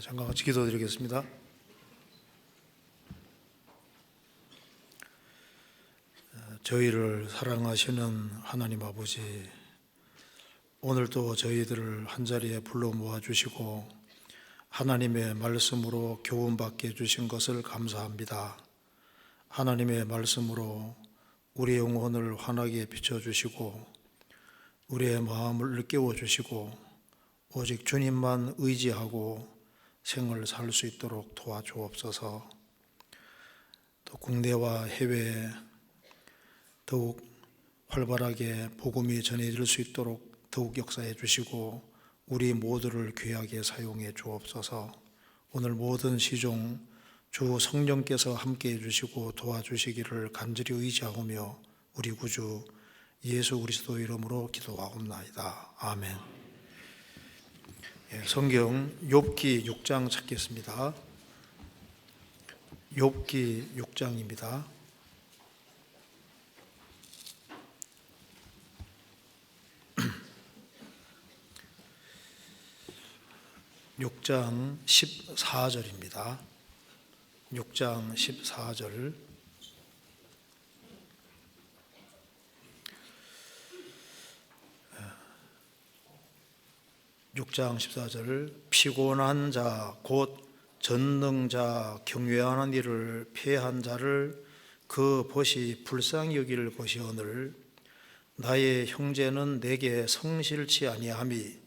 잠깐 같이 기도드리겠습니다. 저희를 사랑하시는 하나님 아버지, 오늘도 저희들을 한자리에 불러 모아주시고 하나님의 말씀으로 교훈받게 해주신 것을 감사합니다. 하나님의 말씀으로 우리의 영혼을 환하게 비춰주시고 우리의 마음을 깨워주시고 오직 주님만 의지하고 생을 살 수 있도록 도와주옵소서. 또 국내와 해외에 더욱 활발하게 복음이 전해질 수 있도록 더욱 역사해 주시고 우리 모두를 귀하게 사용해 주옵소서. 오늘 모든 시종 주 성령께서 함께해 주시고 도와주시기를 간절히 의지하오며 우리 구주 예수 그리스도 이름으로 기도하옵나이다. 아멘. 성경 욥기 6장 찾겠습니다. 욥기 6장입니다. 6장 14절입니다. 6장 14절. 피곤한 자 곧 전능자 경외하는 이를 패한 자를 그 벗이 불쌍히 여길 것이오늘 나의 형제는 내게 성실치 아니함이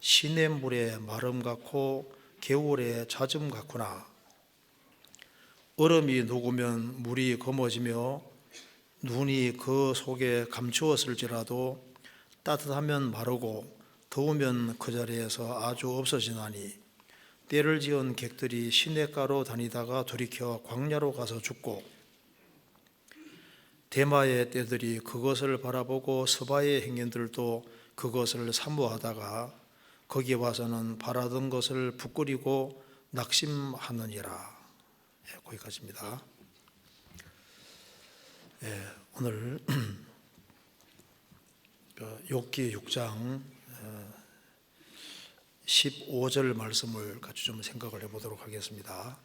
시냇물의 마름 같고 겨울의 잦음 같구나. 얼음이 녹으면 물이 검어지며 눈이 그 속에 감추었을지라도 따뜻하면 마르고 더우면 그 자리에서 아주 없어지나니 때를 지은 객들이 시냇가로 다니다가 돌이켜 광야로 가서 죽고 대마의 떼들이 그것을 바라보고 서바의 행인들도 그것을 사모하다가 거기에 와서는 바라던 것을 부끄리고 낙심하느니라. 거기까지입니다. 오늘 욥기 6장 15절 말씀을 같이 좀 생각을 해보도록 하겠습니다.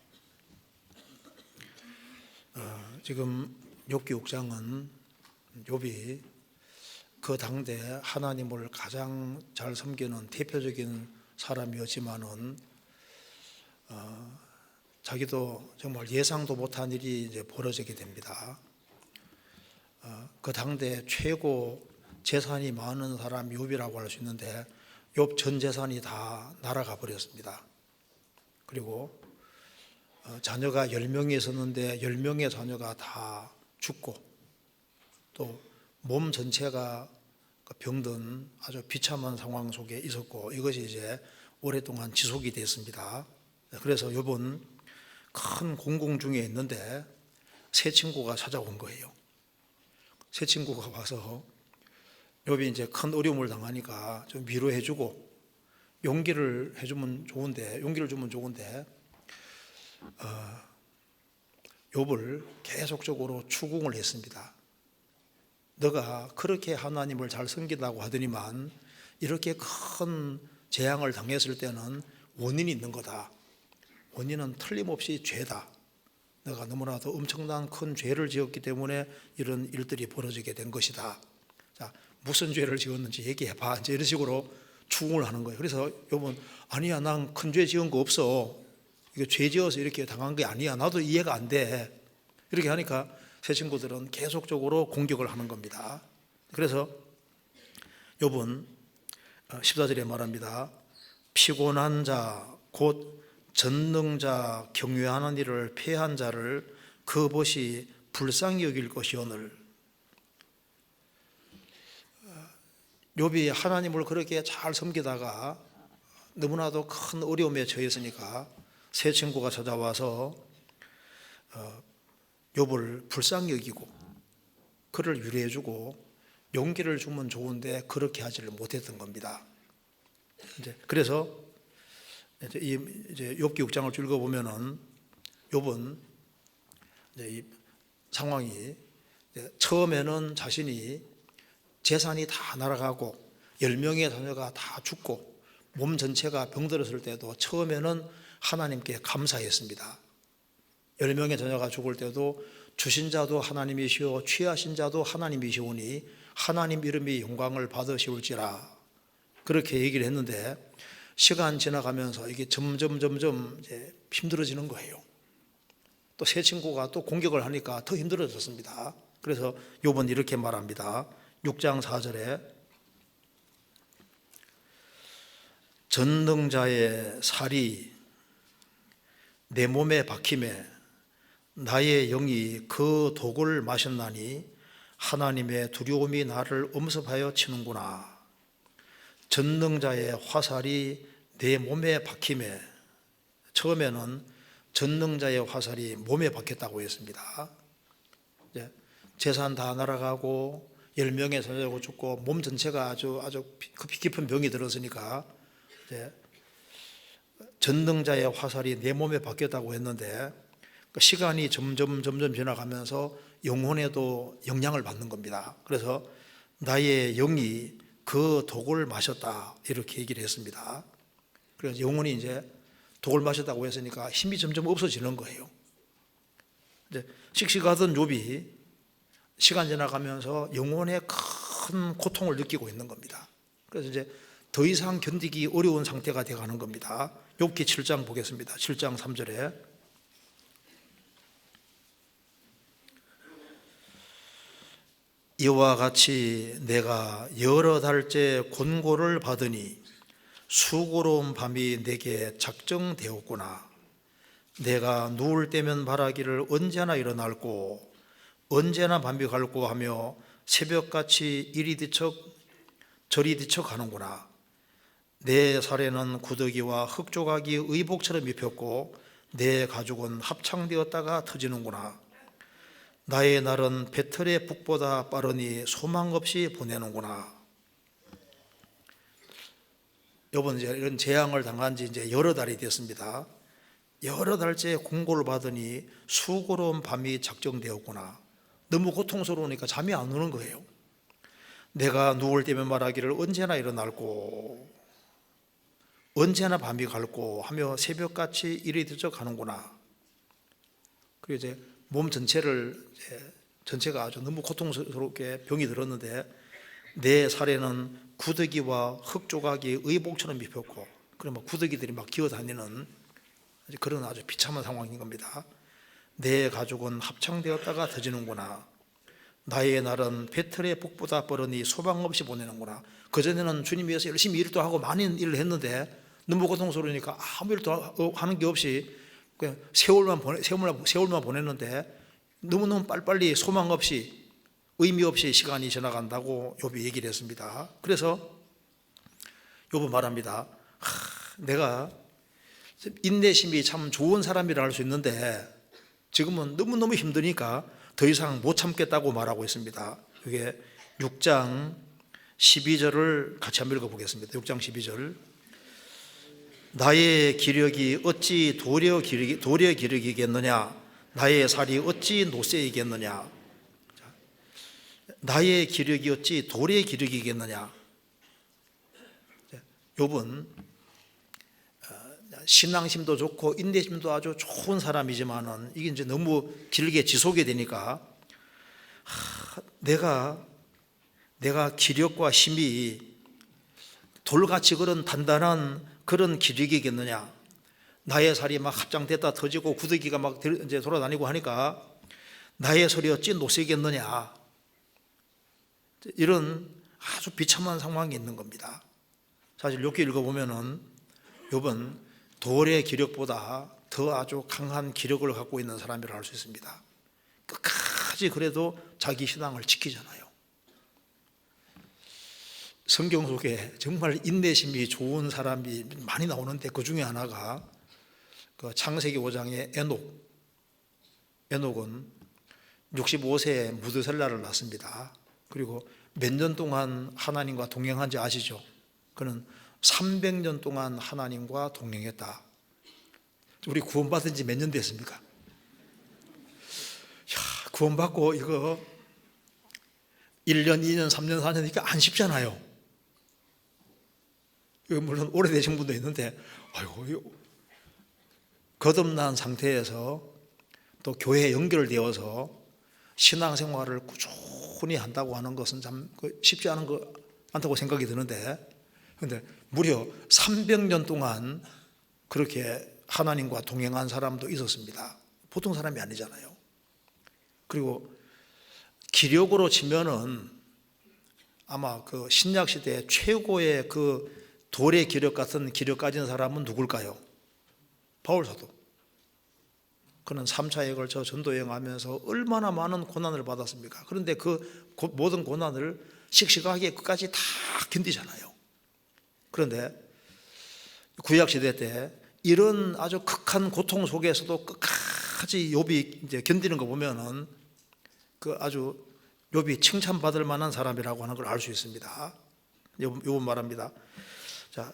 지금 욥기 6장은 욥이 그 당대 하나님을 가장 잘 섬기는 대표적인 사람이었지만은 자기도 정말 예상도 못한 일이 이제 벌어지게 됩니다. 그 당대 최고 재산이 많은 사람 욥이라고 할 수 있는데 욥 전 재산이 다 날아가 버렸습니다. 그리고 자녀가 10명이 있었는데 10명의 자녀가 다 죽고 또 몸 전체가 병든 아주 비참한 상황 속에 있었고 이것이 이제 오랫동안 지속이 됐습니다. 그래서 욥은 큰 공공 중에 있는데 세 친구가 찾아온 거예요. 세 친구가 와서 욥이 이제 큰 어려움을 당하니까 좀 위로해주고 용기를 주면 좋은데 욥을 계속적으로 추궁을 했습니다. 너가 그렇게 하나님을 잘 섬긴다고 하더니만 이렇게 큰 재앙을 당했을 때는 원인이 있는 거다. 원인은 틀림없이 죄다. 너가 너무나도 엄청난 큰 죄를 지었기 때문에 이런 일들이 벌어지게 된 것이다. 자, 무슨 죄를 지었는지 얘기해봐. 이제 이런 식으로 추궁을 하는 거예요. 그래서 욥은 아니야, 난 큰 죄 지은 거 없어. 이거 죄 지어서 이렇게 당한 게 아니야. 나도 이해가 안 돼. 이렇게 하니까 새 친구들은 계속적으로 공격을 하는 겁니다. 그래서 욥은 14절에 말합니다. 피곤한 자 곧 전능자 경외하는 이를 패한 자를 그 벗이 불쌍히 여길 것이오늘. 욥이 하나님을 그렇게 잘 섬기다가 너무나도 큰 어려움에 처했으니까 새 친구가 찾아와서 욥을 불쌍히 여기고 그를 위로해주고 용기를 주면 좋은데 그렇게 하지를 못했던 겁니다. 그래서 이제 욥기 6장을 쭉 읽어보면은 욥은 이 상황이 처음에는 자신이 재산이 다 날아가고 10명의 자녀가 다 죽고 몸 전체가 병들었을 때도 처음에는 하나님께 감사했습니다. 10명의 자녀가 죽을 때도 주신 자도 하나님이시오 취하신 자도 하나님이시오니 하나님 이름이 영광을 받으시올지라, 그렇게 얘기를 했는데 시간 지나가면서 이게 점점 이제 힘들어지는 거예요. 또 새 친구가 또 공격을 하니까 더 힘들어졌습니다. 그래서 욥은 이렇게 말합니다. 6장 4절에 전능자의 살이 내 몸에 박힘에 나의 영이 그 독을 마셨나니 하나님의 두려움이 나를 엄습하여 치는구나. 전능자의 화살이 내 몸에 박힘에, 처음에는 전능자의 화살이 몸에 박혔다고 했습니다. 재산 다 날아가고 10명의 자녀가 죽고 몸 전체가 아주 깊은 병이 들었으니까 전능자의 화살이 내 몸에 박혔다고 했는데 시간이 점점 지나가면서 영혼에도 영향을 받는 겁니다. 그래서 나의 영이 그 독을 마셨다, 이렇게 얘기를 했습니다. 그래서 영혼이 이제 독을 마셨다고 했으니까 힘이 점점 없어지는 거예요. 이제 씩씩하던 욥이 시간 지나가면서 영혼의 큰 고통을 느끼고 있는 겁니다. 그래서 이제 더 이상 견디기 어려운 상태가 되어가는 겁니다. 욥기 7장 보겠습니다. 7장 3절에 이와 같이 내가 여러 달째 곤고를 받으니 수고로운 밤이 내게 작정되었구나. 내가 누울 때면 말하기를 언제나 일어날고 언제나 밤이 갈고 하며 새벽같이 이리 뒤척 저리 뒤척 하는구나. 내 살에는 구더기와 흙조각이 의복처럼 입혔고 내 가죽은 합창되었다가 터지는구나. 나의 날은 배틀의 북보다 빠르니 소망 없이 보내는구나. 이번 이제 이런 재앙을 당한 지 이제 여러 달이 됐습니다. 여러 달째 공고를 받으니 수고로운 밤이 작정되었구나. 너무 고통스러우니까 잠이 안 오는 거예요. 내가 누울 때면 말하기를 언제나 일어날고 언제나 밤이 갈고 하며 새벽같이 이리 뒤척 하는구나. 그리고 이제 몸 전체가 아주 너무 고통스럽게 병이 들었는데 내 살에는 구더기와 흙조각이 의복처럼 입혔고, 그러면 구더기들이 막 기어다니는 그런 아주 비참한 상황인 겁니다. 내 가죽은 합창되었다가 터지는구나. 나의 날은 배틀의 북보다 빠르니 소망 없이 보내는구나. 그전에는 주님 위해서 열심히 일도 하고 많은 일을 했는데 너무 고통스러우니까 아무 일도 하는 게 없이 그냥 세월만 보냈는데 너무너무 빨리빨리 소망 없이 의미 없이 시간이 지나간다고 욥이 얘기를 했습니다. 그래서 욥은 말합니다. 내가 인내심이 참 좋은 사람이라 할 수 있는데 지금은 너무너무 힘드니까 더 이상 못 참겠다고 말하고 있습니다. 이게 6장 12절을 같이 한번 읽어보겠습니다. 6장 12절. 나의 기력이 어찌 도리어 기력이겠느냐. 나의 살이 어찌 노쇠이겠느냐. 나의 기력이 어찌 돌의 기력이겠느냐. 욥은 신앙심도 좋고 인내심도 아주 좋은 사람이지만은 이게 이제 너무 길게 지속이 되니까 내가 기력과 힘이 돌같이 그런 단단한 그런 기력이겠느냐. 나의 살이 막 합장됐다 터지고 구더기가 막 이제 돌아다니고 하니까 나의 살이 어찌 노쇠겠느냐. 이런 아주 비참한 상황이 있는 겁니다. 사실 욥기 읽어보면은 욥은 돌의 기력보다 더 아주 강한 기력을 갖고 있는 사람이라 할 수 있습니다. 끝까지 그래도 자기 신앙을 지키잖아요. 성경 속에 정말 인내심이 좋은 사람이 많이 나오는데 그 중에 하나가 그 창세기 5장의 에녹은 65세에 무드셀라를 낳습니다. 그리고 몇 년 동안 하나님과 동행한지 아시죠? 그는 300년 동안 하나님과 동행했다. 우리 구원받은 지 몇 년 됐습니까? 구원받고 이거 1년, 2년, 3년, 4년 이게 안 쉽잖아요. 이거 물론 오래되신 분도 있는데 아이고 거듭난 상태에서 또 교회에 연결되어서 신앙생활을 꾸준히 한다고 하는 것은 참 쉽지 않다고 생각이 드는데, 그런데 무려 300년 동안 그렇게 하나님과 동행한 사람도 있었습니다. 보통 사람이 아니잖아요. 그리고 기력으로 치면은 아마 그 신약 시대 최고의 그 돌의 기력 같은 기력 가진 사람은 누굴까요? 바울 사도. 그는 3차에 걸쳐 전도 여행하면서 얼마나 많은 고난을 받았습니까? 그런데 그 모든 고난을 씩씩하게 끝까지 다 견디잖아요. 그런데 구약 시대 때 이런 아주 극한 고통 속에서도 끝까지 욥이 이제 견디는 거 보면은 그 아주 욥이 칭찬받을 만한 사람이라고 하는 걸 알 수 있습니다. 욥은 말합니다. 자,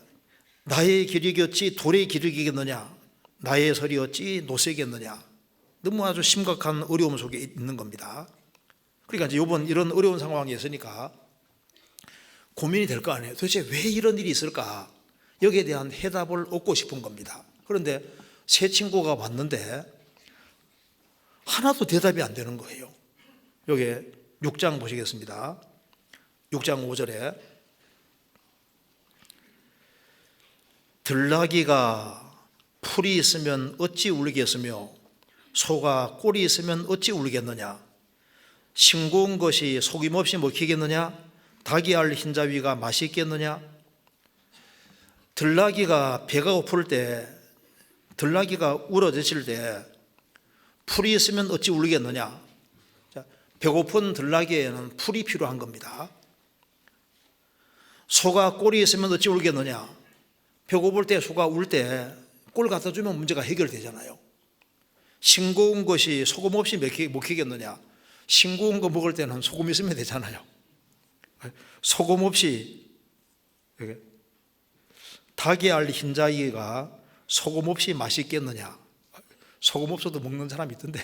나의 기력이 어찌 돌의 기력이겠느냐? 나의 설이 어찌 노새겠느냐? 너무 아주 심각한 어려움 속에 있는 겁니다. 그러니까 이제 욥은 이런 어려운 상황에 있으니까 고민이 될 거 아니에요. 도대체 왜 이런 일이 있을까? 여기에 대한 해답을 얻고 싶은 겁니다. 그런데 세 친구가 왔는데 하나도 대답이 안 되는 거예요. 여기 6장 보시겠습니다. 6장 5절에 들나귀가 풀이 있으면 어찌 울겠으며 소가 꼴이 있으면 어찌 울겠느냐? 싱거운 것이 속임없이 먹히겠느냐? 닭이 알 흰자위가 맛이 있겠느냐? 들나귀가 배가 고플 때, 들나귀가 울어젖힐 때 풀이 있으면 어찌 울겠느냐? 배고픈 들나귀에는 풀이 필요한 겁니다. 소가 꼴이 있으면 어찌 울겠느냐? 배고플 때 소가 울 때 꼴 갖다 주면 문제가 해결되잖아요. 싱거운 것이 소금 없이 먹히겠느냐? 싱거운 거 먹을 때는 소금 있으면 되잖아요. 소금 없이, 닭이 알 흰자위가 소금 없이 맛있겠느냐? 소금 없어도 먹는 사람이 있던데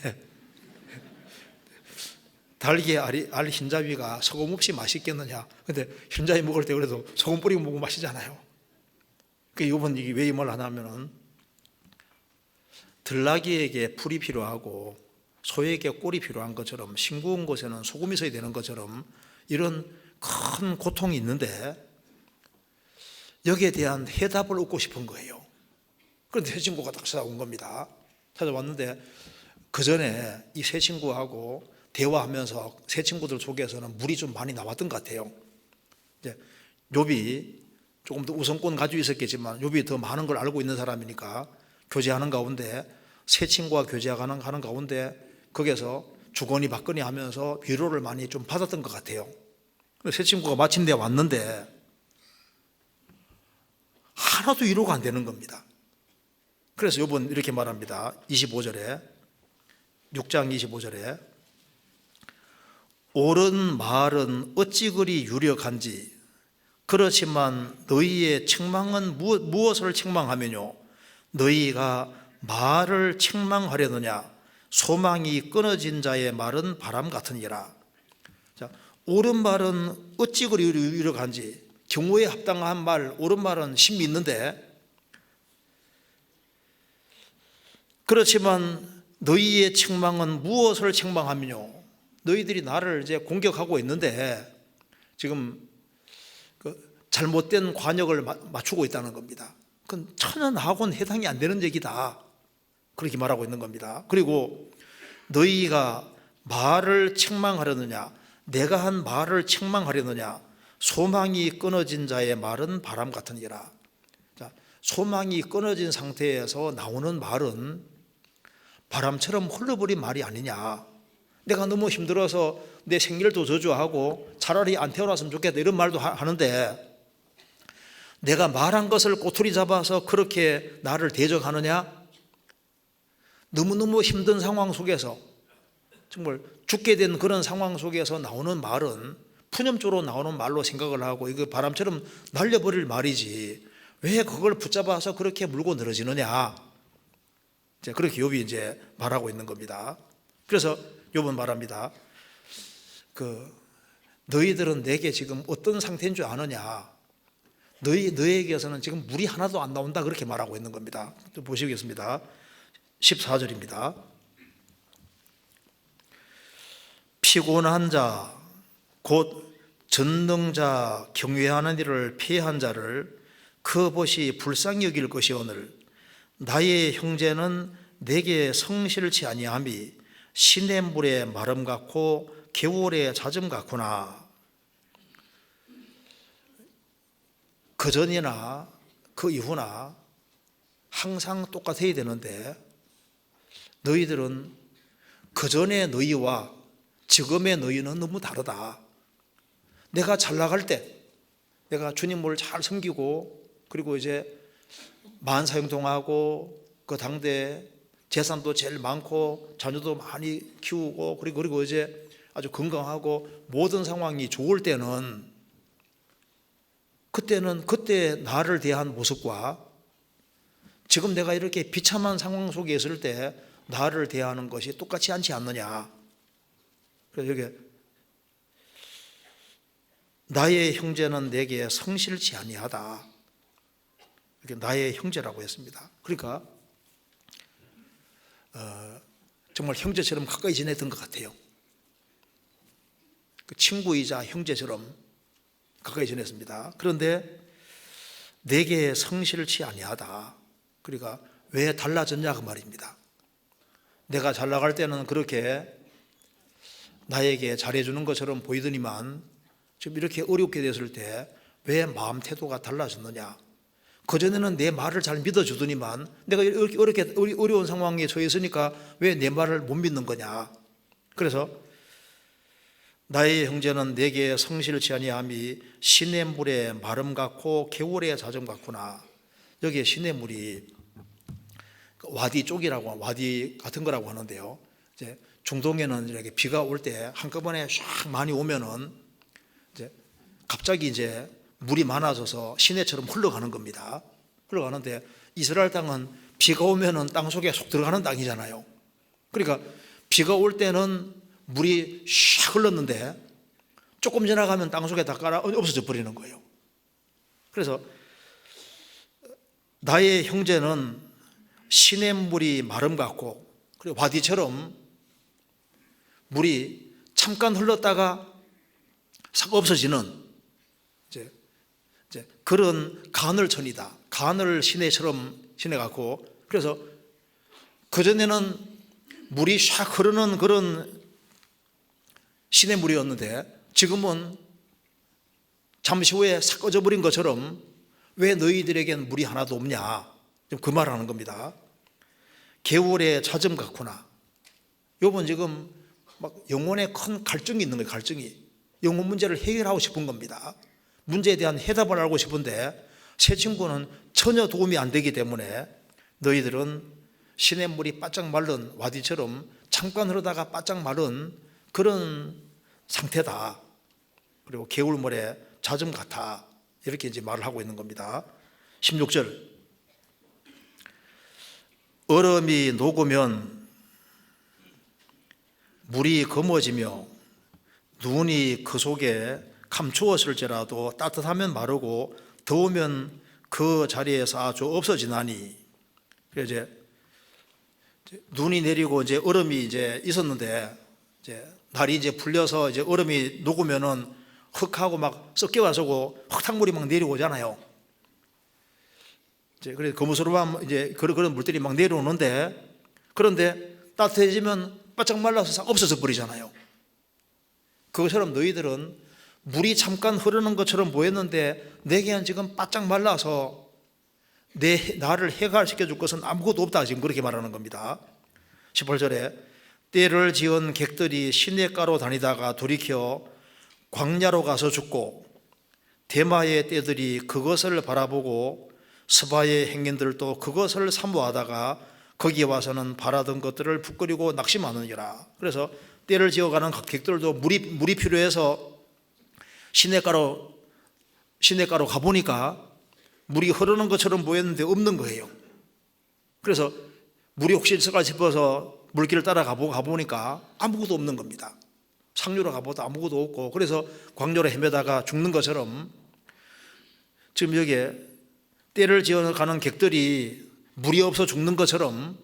닭이 알 흰자위가 소금 없이 맛있겠느냐? 근데 흰자위 먹을 때 그래도 소금 뿌리고 먹으면 맛이잖아요. 이번 이게 왜 이 말을 하냐면은 들나귀에게 풀이 필요하고 소에게 꼴이 필요한 것처럼 싱거운 곳에는 소금이 있어야 되는 것처럼 이런 큰 고통이 있는데 여기에 대한 해답을 얻고 싶은 거예요. 그런데 새 친구가 딱 찾아온 겁니다. 찾아왔는데 그 전에 이 새 친구하고 대화하면서 새 친구들 속에서는 물이 좀 많이 나왔던 것 같아요. 이제 욥이 조금 더 우선권 가지고 있었겠지만 욥이 더 많은 걸 알고 있는 사람이니까 교제하는 가운데 새 친구와 교제하는 가운데 거기서 주거니 받거니 하면서 위로를 많이 좀 받았던 것 같아요. 새 친구가 마침내 왔는데 하나도 위로가 안 되는 겁니다. 그래서 욥은 이렇게 말합니다. 25절에 6장 25절에 옳은 말은 어찌 그리 유력한지 그렇지만 너희의 책망은 무엇을 책망하면요 너희가 말을 책망하려느냐 소망이 끊어진 자의 말은 바람 같으니라. 자, 옳은 말은 어찌 그리 유력한지 경우에 합당한 말 옳은 말은 심이 있는데 그렇지만 너희의 책망은 무엇을 책망하면요 너희들이 나를 이제 공격하고 있는데 지금 잘못된 관역을 맞추고 있다는 겁니다. 그건 전혀 나하고는 해당이 안 되는 얘기다. 그렇게 말하고 있는 겁니다. 그리고 너희가 말을 책망하려느냐 내가 한 말을 책망하려느냐 소망이 끊어진 자의 말은 바람 같으니라. 자, 소망이 끊어진 상태에서 나오는 말은 바람처럼 흘러버린 말이 아니냐. 내가 너무 힘들어서 내 생일도 저주하고 차라리 안 태어났으면 좋겠다 이런 말도 하는데 내가 말한 것을 꼬투리 잡아서 그렇게 나를 대적하느냐? 너무너무 힘든 상황 속에서 정말 죽게 된 그런 상황 속에서 나오는 말은 푸념조로 나오는 말로 생각을 하고 이거 바람처럼 날려버릴 말이지 왜 그걸 붙잡아서 그렇게 물고 늘어지느냐? 이제 그렇게 욥이 이제 말하고 있는 겁니다. 그래서 욥은 말합니다. 너희들은 내게 지금 어떤 상태인 줄 아느냐? 너희에게서는 지금 물이 하나도 안 나온다 그렇게 말하고 있는 겁니다. 또 보시겠습니다. 14절입니다. 피곤한 자 곧 전능자 경외하는 이를 피한 자를 그 벗이 불쌍히 여길 것이오늘 나의 형제는 내게 성실치 아니함이 시냇물의 마름 같고 겨울의 잦음 같구나. 그 전이나 그 이후나 항상 똑같아야 되는데 너희들은 그 전의 너희와 지금의 너희는 너무 다르다. 내가 잘 나갈 때 내가 주님을 잘 섬기고 그리고 이제 만사형통하고 그 당대 재산도 제일 많고 자녀도 많이 키우고 그리고 이제 아주 건강하고 모든 상황이 좋을 때는 그때는 그때 나를 대한 모습과 지금 내가 이렇게 비참한 상황 속에 있을 때 나를 대하는 것이 똑같지 않지 않느냐. 그래서 여기 나의 형제는 내게 성실치 아니하다. 이렇게 나의 형제라고 했습니다. 그러니까 정말 형제처럼 가까이 지냈던 것 같아요. 그 친구이자 형제처럼 가까이 지냈습니다. 그런데 내게 성실치 아니하다. 그러니까 왜 달라졌냐 그 말입니다. 내가 잘 나갈 때는 그렇게 나에게 잘해주는 것처럼 보이더니만 지금 이렇게 어렵게 됐을 때 왜 마음 태도가 달라졌느냐. 그전에는 내 말을 잘 믿어주더니만 내가 이렇게 어려운 상황에 처해 있으니까 왜 내 말을 못 믿는 거냐. 그래서 나의 형제는 내게 성실치 아니함이 시냇물의 마름 같고 겨울의 잦음 같구나. 여기에 시냇물이 와디 쪽이라고 와디 같은 거라고 하는데요. 이제 중동에는 이렇게 비가 올 때 한꺼번에 샥 많이 오면은 이제 갑자기 이제 물이 많아져서 시내처럼 흘러가는 겁니다. 흘러가는데 이스라엘 땅은 비가 오면은 땅 속에 속 들어가는 땅이잖아요. 그러니까 비가 올 때는 물이 샥 흘렀는데 조금 지나가면 땅 속에 다 깔아 없어져 버리는 거예요. 그래서 나의 형제는 시냇물이 마름 같고 그리고 와디처럼 물이 잠깐 흘렀다가 싹 없어지는 이제 그런 가늘천이다. 가늘 시내처럼 시내 같고 그래서 그전에는 물이 샥 흐르는 그런 시냇물이었는데 지금은 잠시 후에 싹 꺼져버린 것처럼 왜 너희들에겐 물이 하나도 없냐. 그 말하는 겁니다. 겨울의 잦음 같구나. 요번 지금 막 영혼에 큰 갈증이 있는 거예요. 갈증이. 영혼 문제를 해결하고 싶은 겁니다. 문제에 대한 해답을 알고 싶은데 새 친구는 전혀 도움이 안 되기 때문에 너희들은 시냇물이 바짝 마른 와디처럼 잠깐 흐르다가 바짝 마른 그런 상태다. 그리고 겨울물에 잦음 같아. 이렇게 이제 말을 하고 있는 겁니다. 16절. 얼음이 녹으면 물이 검어지며 눈이 그 속에 감추었을지라도 따뜻하면 마르고 더우면 그 자리에서 아주 없어지나니. 이제 눈이 내리고 이제 얼음이 이제 있었는데 이제 날이 이제 풀려서 이제 얼음이 녹으면은 흙하고 막 섞여가지고 흙탕물이 막 내려오잖아요. 이제 그래서 거무스름한 이제 그런 물들이 막 내려오는데 그런데 따뜻해지면 바짝 말라서 없어져 버리잖아요. 그것처럼 너희들은 물이 잠깐 흐르는 것처럼 보였는데 내게는 지금 바짝 말라서 나를 해갈시켜 줄 것은 아무것도 없다. 지금 그렇게 말하는 겁니다. 18절에 떼를 지은 객들이 시냇가로 다니다가 돌이켜 광야로 가서 죽고 대마의 떼들이 그것을 바라보고 스바의 행인들도 그것을 사모하다가 거기 와서는 바라던 것들을 부끄리고 낙심하느니라. 그래서 떼를 지어가는 객들도 물이 필요해서 시냇가로 가보니까 물이 흐르는 것처럼 보였는데 없는 거예요. 그래서 물이 혹시 있을까 싶어서 물길을 따라 가보니까 아무것도 없는 겁니다. 상류로 가보다 아무것도 없고 그래서 광야로 헤매다가 죽는 것처럼 지금 여기에 떼를 지어가는 객들이 물이 없어 죽는 것처럼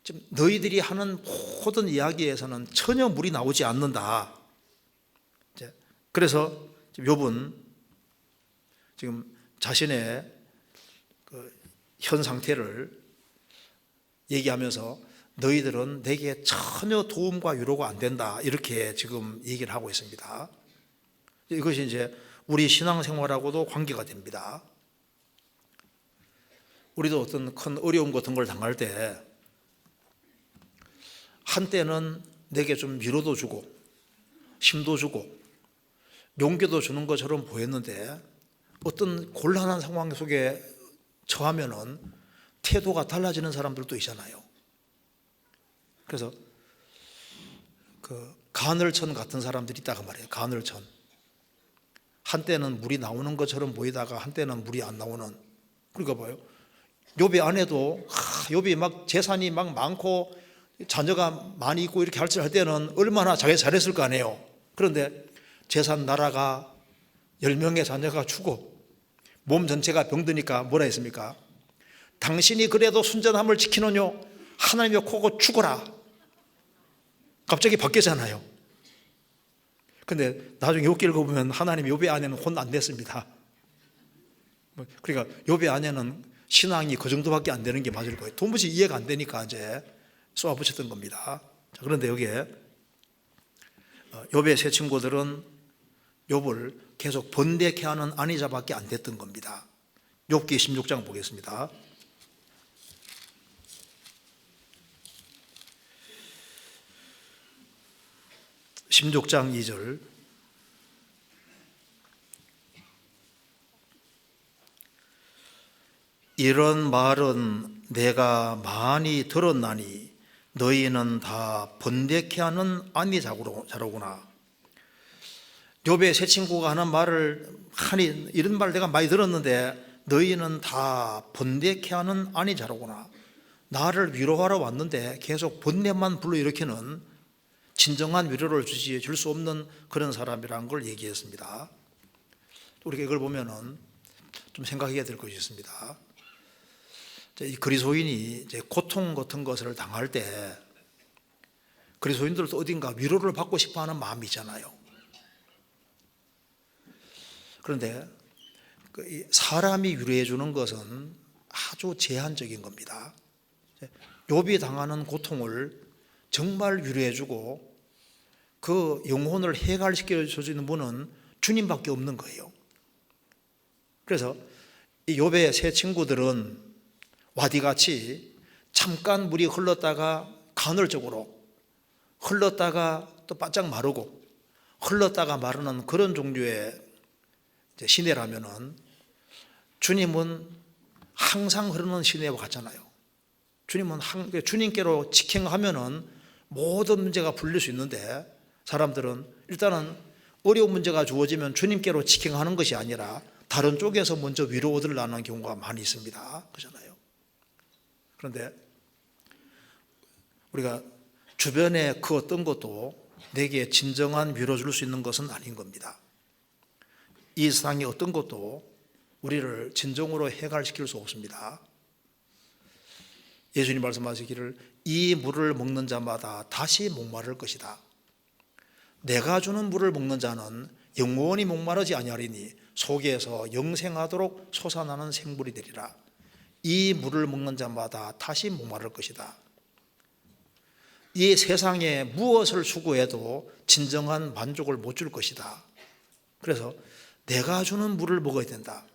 지금 너희들이 하는 모든 이야기에서는 전혀 물이 나오지 않는다. 그래서 욥은 지금 자신의 현 상태를 얘기하면서 너희들은 내게 전혀 도움과 위로가 안 된다, 이렇게 지금 얘기를 하고 있습니다. 이것이 이제 우리 신앙생활하고도 관계가 됩니다. 우리도 어떤 큰 어려움 같은 걸 당할 때 한때는 내게 좀 위로도 주고 힘도 주고 용기도 주는 것처럼 보였는데 어떤 곤란한 상황 속에 처하면은 태도가 달라지는 사람들도 있잖아요. 그래서 가늘천 같은 사람들이 있다고 말해요. 가늘천. 한때는 물이 나오는 것처럼 보이다가 한때는 물이 안 나오는. 그러니까 봐요. 욥의 아내도 욥이 막 재산이 막 많고 자녀가 많이 있고 이렇게 할 때는 얼마나 자기 잘했을 거 아니에요. 그런데 재산 나라가 10명의 자녀가 죽고 몸 전체가 병드니까 뭐라 했습니까? 당신이 그래도 순전함을 지키느뇨 하나님의 코고 죽어라. 갑자기 바뀌잖아요. 근데 나중에 욥기 읽어보면 하나님 욥의 아내는 혼 안 냈습니다. 그러니까 욥의 아내는 신앙이 그 정도밖에 안 되는 게 맞을 거예요. 도무지 이해가 안 되니까 이제 쏘아붙였던 겁니다. 자, 그런데 여기에 욥의 세 친구들은 욥을 계속 번뇌케 하는 안위자밖에 안 됐던 겁니다. 욥기 16장 보겠습니다. 16장 2절. 이런 말은 내가 많이 들었나니 너희는 다 번뇌케 하는 안위자로구나. 욥의 세 친구가 하는 말을 하니 이런 말 내가 많이 들었는데 너희는 다 번뇌케 하는 안위자로구나. 나를 위로하러 왔는데 계속 번뇌만 불러일으키는 진정한 위로를 줄 수 없는 그런 사람이라는 걸 얘기했습니다. 우리가 이걸 보면은 좀 생각해야 될 것이 있습니다. 이 그리스도인이 이제 고통 같은 것을 당할 때 그리스도인들도 어딘가 위로를 받고 싶어 하는 마음이 있잖아요. 그런데 사람이 위로해 주는 것은 아주 제한적인 겁니다. 욥이 당하는 고통을 정말 위로해 주고 그 영혼을 해갈시켜 주는 분은 주님밖에 없는 거예요. 그래서 이 욥의 세 친구들은 와디같이 잠깐 물이 흘렀다가 간헐적으로 흘렀다가 또 바짝 마르고 흘렀다가 마르는 그런 종류의 시내라면은 주님은 항상 흐르는 시내와 같잖아요. 주님은 주님께로 직행하면은 모든 문제가 풀릴 수 있는데 사람들은 일단은 어려운 문제가 주어지면 주님께로 직행하는 것이 아니라 다른 쪽에서 먼저 위로 얻으려는 경우가 많이 있습니다. 그렇잖아요. 그런데 우리가 주변에 그 어떤 것도 내게 진정한 위로 줄 수 있는 것은 아닌 겁니다. 이 세상의 어떤 것도 우리를 진정으로 해갈시킬 수 없습니다. 예수님 말씀하시기를 이 물을 먹는 자마다 다시 목마를 것이다. 내가 주는 물을 먹는 자는 영원히 목마르지 아니하리니 속에서 영생하도록 솟아나는 생물이 되리라. 이 물을 먹는 자마다 다시 목마를 것이다. 이 세상에 무엇을 추구해도 진정한 만족을 못 줄 것이다. 그래서 내가 주는 물을 먹어야 된다.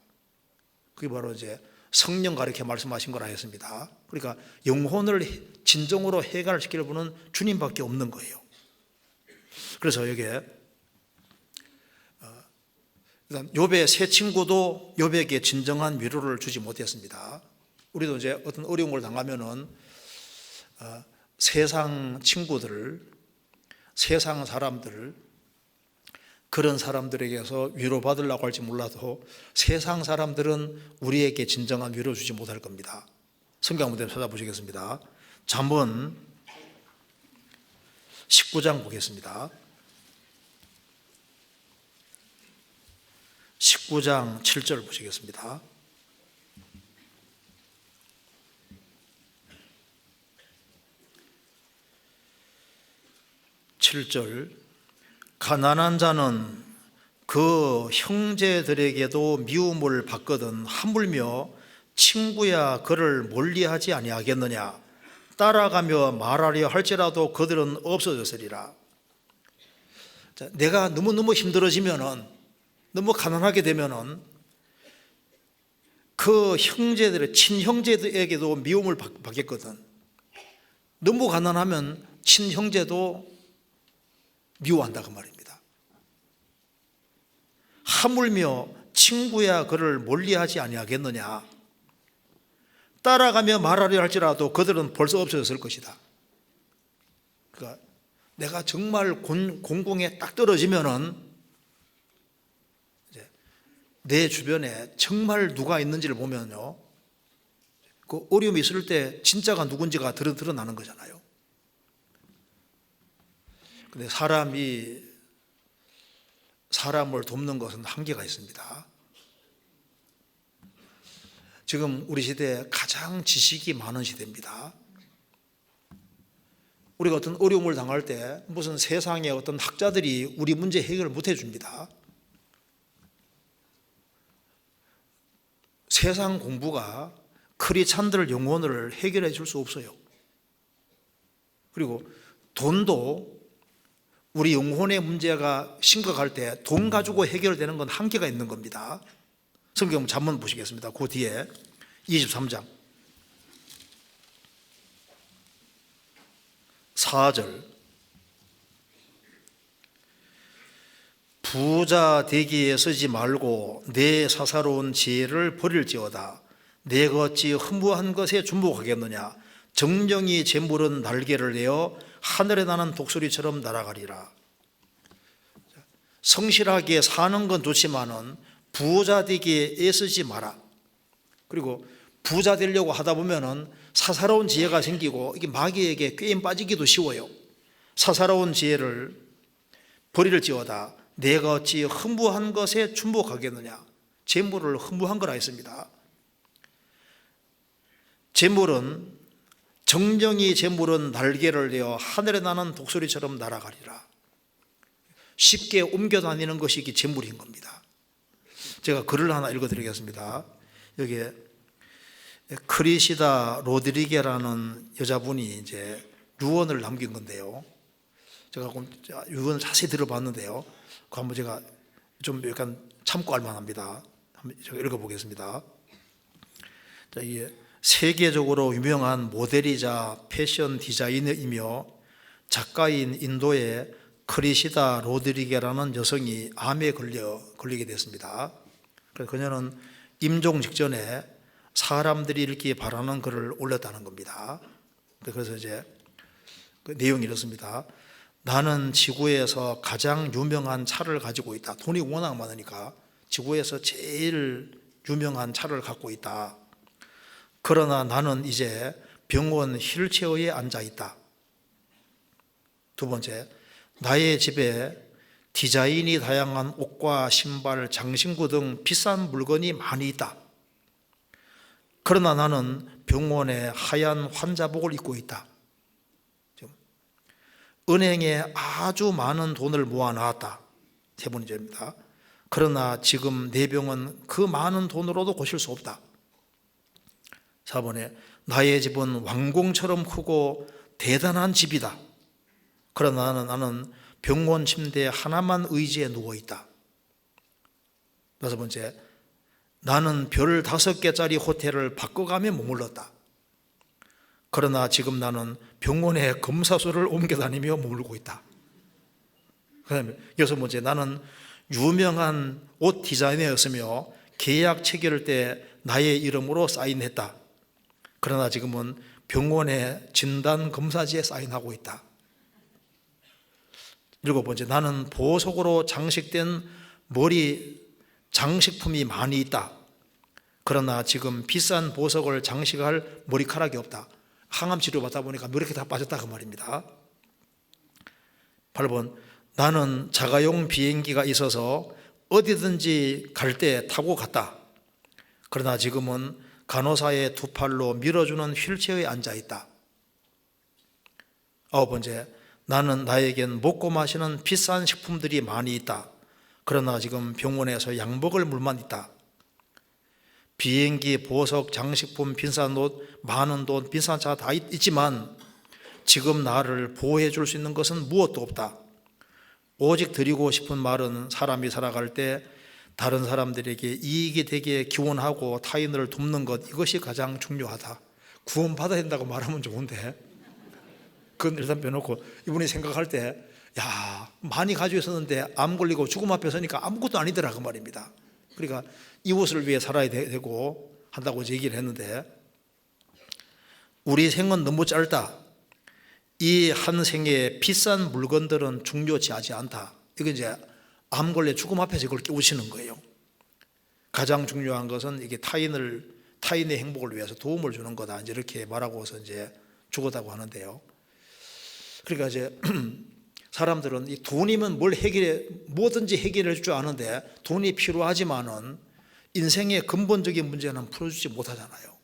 그게 바로 이제 성령 가르쳐 말씀하신 거라 했습니다. 그러니까 영혼을 진정으로 해결시킬 분은 주님밖에 없는 거예요. 그래서 여기에 일단 욥의 세 친구도 욥에게 진정한 위로를 주지 못했습니다. 우리도 이제 어떤 어려운 걸 당하면은 세상 친구들, 세상 사람들, 그런 사람들에게서 위로받으려고 할지 몰라도 세상 사람들은 우리에게 진정한 위로 주지 못할 겁니다. 성경 한번 찾아보시겠습니다. 잠언 19장 보겠습니다. 19장 7절 보시겠습니다. 7절 가난한 자는 그 형제들에게도 미움을 받거든 하물며 친구야 그를 멀리하지 아니하겠느냐. 따라가며 말하려 할지라도 그들은 없어졌으리라. 자, 내가 너무너무 힘들어지면은, 너무 가난하게 되면은 그 형제들의 친형제들에게도 미움을 받겠거든. 너무 가난하면 친형제도 미워한다 그 말입니다. 하물며 친구야 그를 멀리하지 아니하겠느냐. 따라가며 말하려 할지라도 그들은 벌써 없어졌을 것이다. 그러니까 내가 정말 공공에 딱 떨어지면은 이제 내 주변에 정말 누가 있는지를 보면요, 그 어려움이 있을 때 진짜가 누군지가 드러나는 거잖아요. 근데 사람이 사람을 돕는 것은 한계가 있습니다. 지금 우리 시대에 가장 지식이 많은 시대입니다. 우리가 어떤 어려움을 당할 때 무슨 세상의 어떤 학자들이 우리 문제 해결을 못 해줍니다. 세상 공부가 크리스찬들 영혼을 해결해 줄 수 없어요. 그리고 돈도 우리 영혼의 문제가 심각할 때 돈 가지고 해결되는 건 한계가 있는 겁니다. 성경 잠문 보시겠습니다. 그 뒤에 23장 4절 부자 되기에 쓰지 말고 내 사사로운 지혜를 버릴지어다. 내가 어찌 허무한 것에 주목하겠느냐. 정령이 재물은 날개를 내어 하늘에 나는 독수리처럼 날아가리라. 성실하게 사는 건 좋지만은 부자 되기에 애쓰지 마라. 그리고 부자 되려고 하다 보면은 사사로운 지혜가 생기고 이게 마귀에게 꾀임 빠지기도 쉬워요. 사사로운 지혜를 버릴지어다. 내가 어찌 허무한 것에 주목하겠느냐. 재물을 허무한 거라 했습니다. 재물은 정령이 재물은 날개를 내어 하늘에 나는 독수리처럼 날아가리라. 쉽게 옮겨 다니는 것이 이게 재물인 겁니다. 제가 글을 하나 읽어드리겠습니다. 여기에 크리시다 로드리게라는 여자분이 이제 유언을 남긴 건데요. 제가 유언을 자세히 들어봤는데요. 그 한번 제가 좀 약간 참고할 만합니다. 한번 제가 읽어보겠습니다. 자, 이게 세계적으로 유명한 모델이자 패션 디자이너이며 작가인 인도의 크리시다 로드리게라는 여성이 암에 걸리게 됐습니다. 그래서 그녀는 임종 직전에 사람들이 읽기 바라는 글을 올렸다는 겁니다. 그래서 이제 그 내용이 이렇습니다. 나는 지구에서 가장 유명한 차를 가지고 있다. 돈이 워낙 많으니까 지구에서 제일 유명한 차를 갖고 있다. 그러나 나는 이제 병원 휠체어에 앉아 있다. 두 번째, 나의 집에 디자인이 다양한 옷과 신발, 장신구 등 비싼 물건이 많이 있다. 그러나 나는 병원에 하얀 환자복을 입고 있다. 은행에 아주 많은 돈을 모아놨다. 세 번째입니다. 그러나 지금 내 병은 그 많은 돈으로도 고칠 수 없다. 4번에 나의 집은 왕궁처럼 크고 대단한 집이다. 그러나 나는 병원 침대 하나만 의지해 누워있다. 5번째, 나는 별 5개짜리 호텔을 바꿔가며 머물렀다. 그러나 지금 나는 병원에 검사소를 옮겨다니며 머물고 있다. 그 다음에 6번째, 나는 유명한 옷 디자이너였으며 계약 체결할 때 나의 이름으로 사인했다. 그러나 지금은 병원의 진단 검사지에 사인하고 있다. 7번째, 나는 보석으로 장식된 머리 장식품이 많이 있다. 그러나 지금 비싼 보석을 장식할 머리카락이 없다. 항암 치료 받다 보니까 머리카락이 다 빠졌다 그 말입니다. 8번, 나는 자가용 비행기가 있어서 어디든지 갈 때 타고 갔다. 그러나 지금은 간호사의 두 팔로 밀어주는 휠체어에 앉아 있다. 9번째, 나에겐 먹고 마시는 비싼 식품들이 많이 있다. 그러나 지금 병원에서 약 먹을 물만 있다. 비행기, 보석, 장식품, 비싼 옷, 많은 돈, 비싼 차 다 있지만 지금 나를 보호해 줄 수 있는 것은 무엇도 없다. 오직 드리고 싶은 말은 사람이 살아갈 때 다른 사람들에게 이익이 되게 기원하고 타인을 돕는 것, 이것이 가장 중요하다. 구원받아야 된다고 말하면 좋은데 그건 일단 빼놓고 이분이 생각할 때 많이 가지고 있었는데 암 걸리고 죽음 앞에 서니까 아무것도 아니더라 그 말입니다. 그러니까 이웃을 위해 살아야 되고 한다고 얘기를 했는데, 우리 생은 너무 짧다. 이 한 생에 비싼 물건들은 중요치 않다. 이거 이제 암 걸려 죽음 앞에서 이걸 깨우치는 거예요. 가장 중요한 것은 이게 타인의 행복을 위해서 도움을 주는 거다. 이제 이렇게 말하고서 이제 죽었다고 하는데요. 그러니까 이제 사람들은 이 돈이면 뭐든지 해결해 줄 줄 아는데 돈이 필요하지만은 인생의 근본적인 문제는 풀어주지 못하잖아요.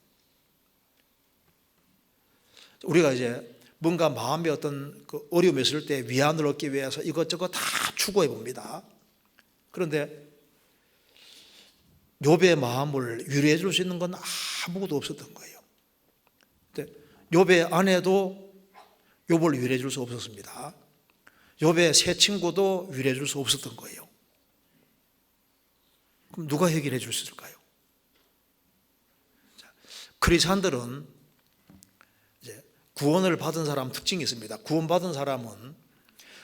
우리가 이제 뭔가 마음에 어떤 그 어려움이 있을 때 위안을 얻기 위해서 이것저것 다 추구해 봅니다. 그런데 욥의 마음을 위로해 줄 수 있는 건 아무것도 없었던 거예요. 근데 욥의 아내도 욥을 위로해 줄 수 없었습니다. 욥의 새 친구도 위로해 줄 수 없었던 거예요. 그럼 누가 해결해 줄 수 있을까요? 크리스찬들은 이제 구원을 받은 사람 특징이 있습니다. 구원받은 사람은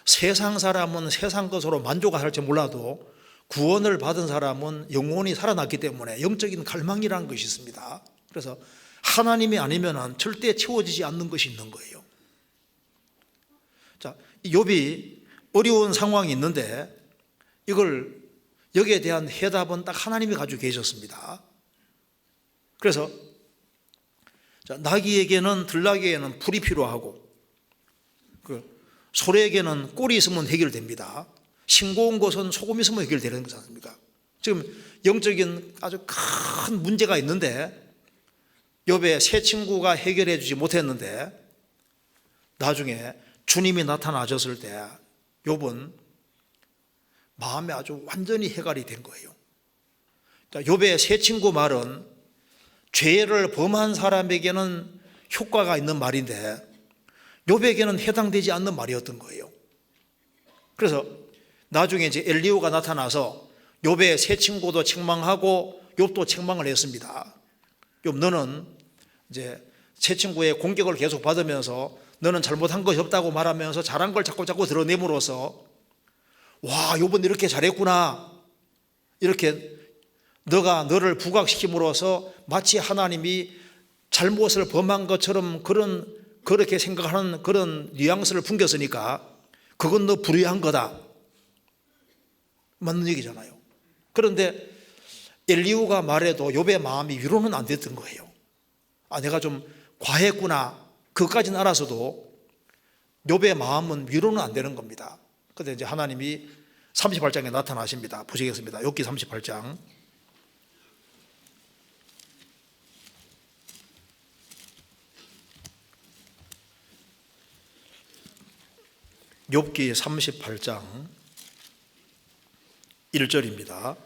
세상 것으로 만족할지 몰라도 구원을 받은 사람은 영혼이 살아났기 때문에 영적인 갈망이라는 것이 있습니다. 그래서 하나님이 아니면 절대 채워지지 않는 것이 있는 거예요. 자, 욥이 어려운 상황이 있는데 여기에 대한 해답은 딱 하나님이 가지고 계셨습니다. 그래서 나귀에게는 들나귀에게는 풀이 필요하고 소래에게는 꼴이 있으면 해결됩니다. 싱거운 것은 소금이 있으면 해결되는 거지 않습니까? 지금 영적인 아주 큰 문제가 있는데 욥의 새 친구가 해결해 주지 못했는데 나중에 주님이 나타나셨을 때 욥은 마음에 아주 완전히 해갈이 된 거예요. 욥의 새 친구 말은 죄를 범한 사람에게는 효과가 있는 말인데 욥에게는 해당되지 않는 말이었던 거예요. 그래서 나중에 이제 엘리후가 나타나서 욥의 새 친구도 책망하고 욥도 책망을 했습니다. 욥, 너는 이제 새 친구의 공격을 계속 받으면서 너는 잘못한 것이 없다고 말하면서 잘한 걸 자꾸 드러내므로써 와, 욥은 이렇게 잘했구나, 이렇게 너를 부각시킴으로써 마치 하나님이 잘못을 범한 것처럼 그렇게 생각하는 그런 뉘앙스를 풍겼으니까 그건 너 불의한 거다, 맞는 얘기잖아요. 그런데 엘리후가 말해도 욥의 마음이 위로는 안 됐던 거예요. 내가 좀 과했구나, 그것까지는 알아서도 욥의 마음은 위로는 안 되는 겁니다. 그런데 이제 하나님이 38장에 나타나십니다. 보시겠습니다. 욥기 38장. 욥기 38장 1절입니다.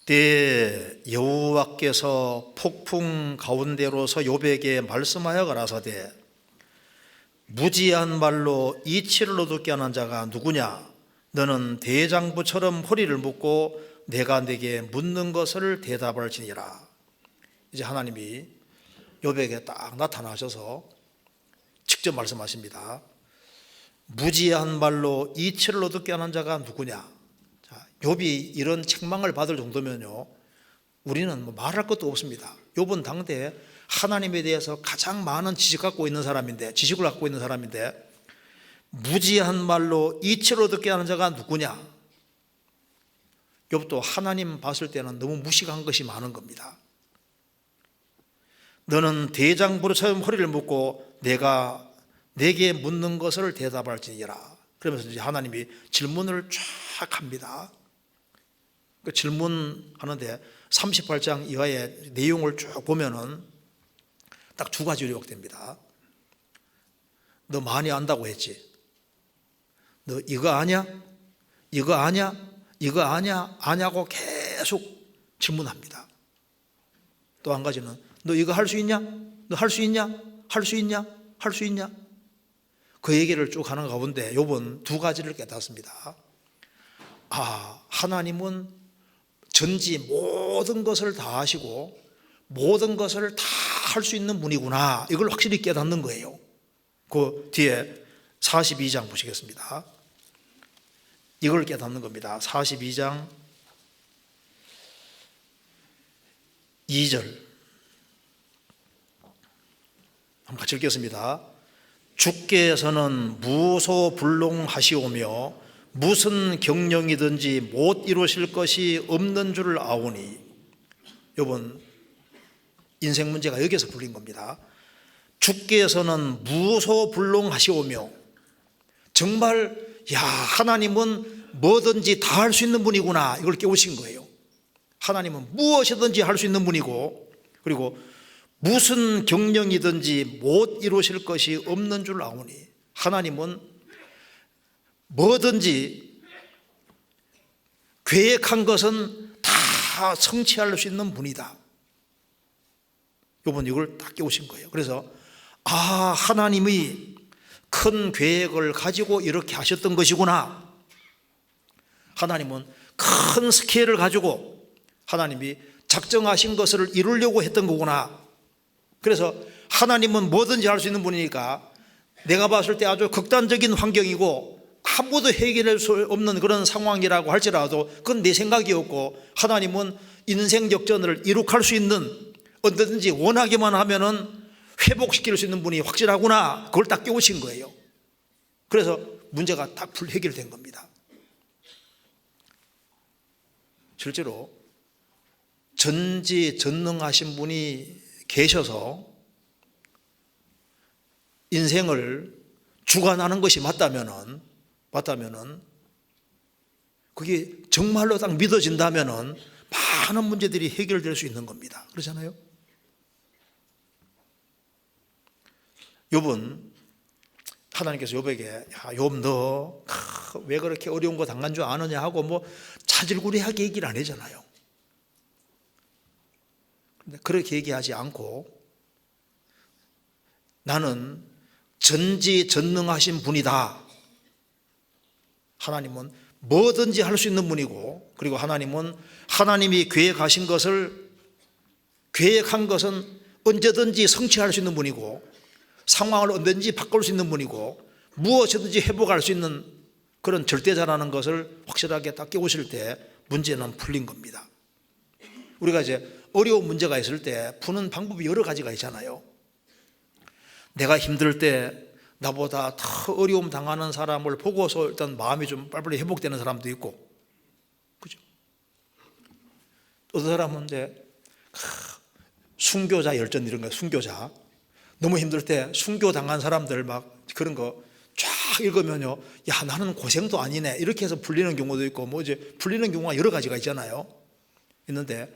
때 여호와께서 폭풍 가운데로서 욥에게 말씀하여 가라사대 무지한 말로 이치를 얻게 하는 자가 누구냐? 너는 대장부처럼 허리를 묶고 내가 네게 묻는 것을 대답할지니라. 이제 하나님이 욥에게 딱 나타나셔서 직접 말씀하십니다. 무지한 말로 이치를 얻게 하는 자가 누구냐? 자, 욥이 이런 책망을 받을 정도면요, 우리는 뭐 말할 것도 없습니다. 욥은 당대 하나님에 대해서 가장 많은 지식을 갖고 있는 사람인데 무지한 말로 이치를 얻게 하는 자가 누구냐? 욥도 하나님 봤을 때는 너무 무식한 것이 많은 겁니다. 너는 대장부처럼 허리를 묶고 내가 내게 묻는 것을 대답할지니라. 그러면서 이제 하나님이 질문을 쫙 합니다. 그 질문하는데 38장 이하의 내용을 쭉 보면은 딱 두 가지로 요약됩니다. 너 많이 안다고 했지? 너 이거 아냐? 이거 아냐? 이거 아냐? 아냐고 계속 질문합니다. 또 한 가지는 너 이거 할 수 있냐? 너 할 수 있냐? 할 수 있냐? 할 수 있냐? 그 얘기를 쭉 하는 가운데 요번 두 가지를 깨닫습니다. 하나님은 전지 모든 것을 다 하시고 모든 것을 다 할 수 있는 분이구나. 이걸 확실히 깨닫는 거예요. 그 뒤에 42장 보시겠습니다. 이걸 깨닫는 겁니다. 42장 2절 한번 같이 읽겠습니다. 주께서는 무소불능하시오며 무슨 경영이든지 못 이루실 것이 없는 줄 아오니. 이번 인생 문제가 여기서 풀린 겁니다. 주께서는 무소불능하시오며, 정말 하나님은 뭐든지 다 할 수 있는 분이구나, 이걸 깨우신 거예요. 하나님은 무엇이든지 할 수 있는 분이고, 그리고 무슨 경영이든지 못 이루실 것이 없는 줄 아오니, 하나님은 뭐든지 계획한 것은 다 성취할 수 있는 분이다. 이번 이걸 딱 깨우신 거예요. 그래서 하나님이 큰 계획을 가지고 이렇게 하셨던 것이구나. 하나님은 큰 스케일을 가지고 하나님이 작정하신 것을 이루려고 했던 거구나. 그래서 하나님은 뭐든지 할 수 있는 분이니까 내가 봤을 때 아주 극단적인 환경이고 아무도 해결할 수 없는 그런 상황이라고 할지라도 그건 내 생각이었고, 하나님은 인생 역전을 이룩할 수 있는, 언제든지 원하기만 하면은 회복시킬 수 있는 분이 확실하구나. 그걸 딱 깨우신 거예요. 그래서 문제가 딱 해결된 겁니다. 실제로 전지전능하신 분이 계셔서 인생을 주관하는 것이 맞다면은 그게 정말로 딱 믿어진다면은 많은 문제들이 해결될 수 있는 겁니다. 그렇잖아요? 욥은 하나님께서 욥에게 욥 너 왜 그렇게 어려운 거 당한 줄 아느냐 하고 뭐 자질구레하게 얘기를 안 하잖아요. 근데 그렇게 얘기하지 않고 나는 전지전능하신 분이다. 하나님은 뭐든지 할 수 있는 분이고, 그리고 하나님은 하나님이 계획한 것은 언제든지 성취할 수 있는 분이고, 상황을 언제든지 바꿀 수 있는 분이고, 무엇이든지 회복할 수 있는 그런 절대자라는 것을 확실하게 딱 깨우실 때 문제는 풀린 겁니다. 우리가 이제 어려운 문제가 있을 때 푸는 방법이 여러 가지가 있잖아요. 내가 힘들 때 나보다 더 어려움 당하는 사람을 보고서 일단 마음이 좀 빨리빨리 회복되는 사람도 있고, 그죠? 어떤 사람은 이제 순교자 열전 이런 거, 순교자 너무 힘들 때 순교 당한 사람들 막 그런 거 쫙 읽으면요, 야 나는 고생도 아니네 이렇게 해서 풀리는 경우도 있고, 뭐 이제 풀리는 경우가 여러 가지가 있잖아요. 있는데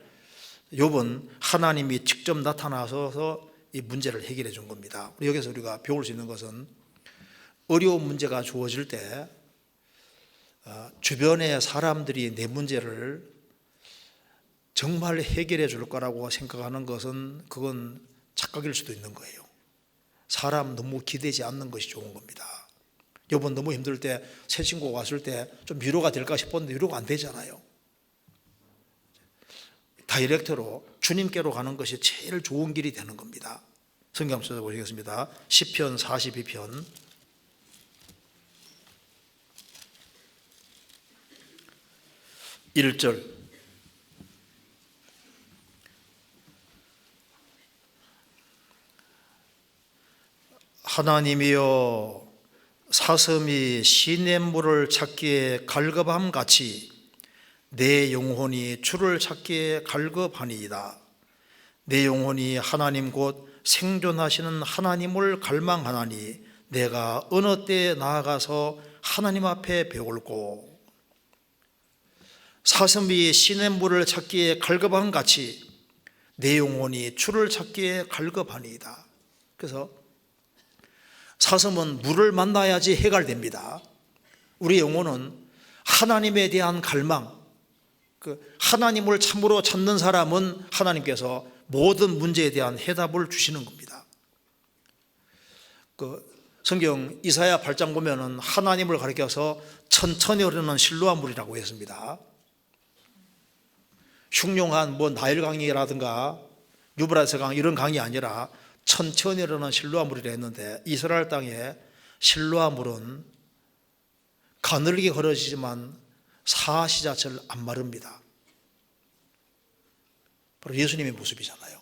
욥은 하나님이 직접 나타나서 이 문제를 해결해 준 겁니다. 여기서 우리가 배울 수 있는 것은, 어려운 문제가 주어질 때 주변의 사람들이 내 문제를 정말 해결해 줄 거라고 생각하는 것은 그건 착각일 수도 있는 거예요. 사람 너무 기대지 않는 것이 좋은 겁니다. 여러분 너무 힘들 때 새 친구가 왔을 때 좀 위로가 될까 싶었는데 위로가 안 되잖아요. 다이렉트로 주님께로 가는 것이 제일 좋은 길이 되는 겁니다. 성경 한번 찾아보시겠습니다. 시편 42편 1절. 하나님이여 사슴이 시냇물을 찾기에 갈급함 같이 내 영혼이 주를 찾기에 갈급하니이다. 내 영혼이 하나님 곧 생존하시는 하나님을 갈망하나니 내가 어느 때에 나아가서 하나님 앞에 배울고. 사슴이 시냇물을 찾기에 갈급함 같이 내 영혼이 주를 찾기에 갈급하니이다. 그래서 사슴은 물을 만나야지 해갈됩니다. 우리 영혼은 하나님에 대한 갈망, 하나님을 참으로 찾는 사람은 하나님께서 모든 문제에 대한 해답을 주시는 겁니다. 성경 이사야 8장 보면은 하나님을 가리켜서 천천히 흐르는 실로암 물이라고 했습니다. 흉룡한 나일강이라든가 유브라스 강 이런 강이 아니라 천천히 흐르는 실로암 물이라 했는데, 이스라엘 땅에 실로암 물은 가늘게 흐르지만 사시자철 안 마릅니다. 바로 예수님의 모습이잖아요.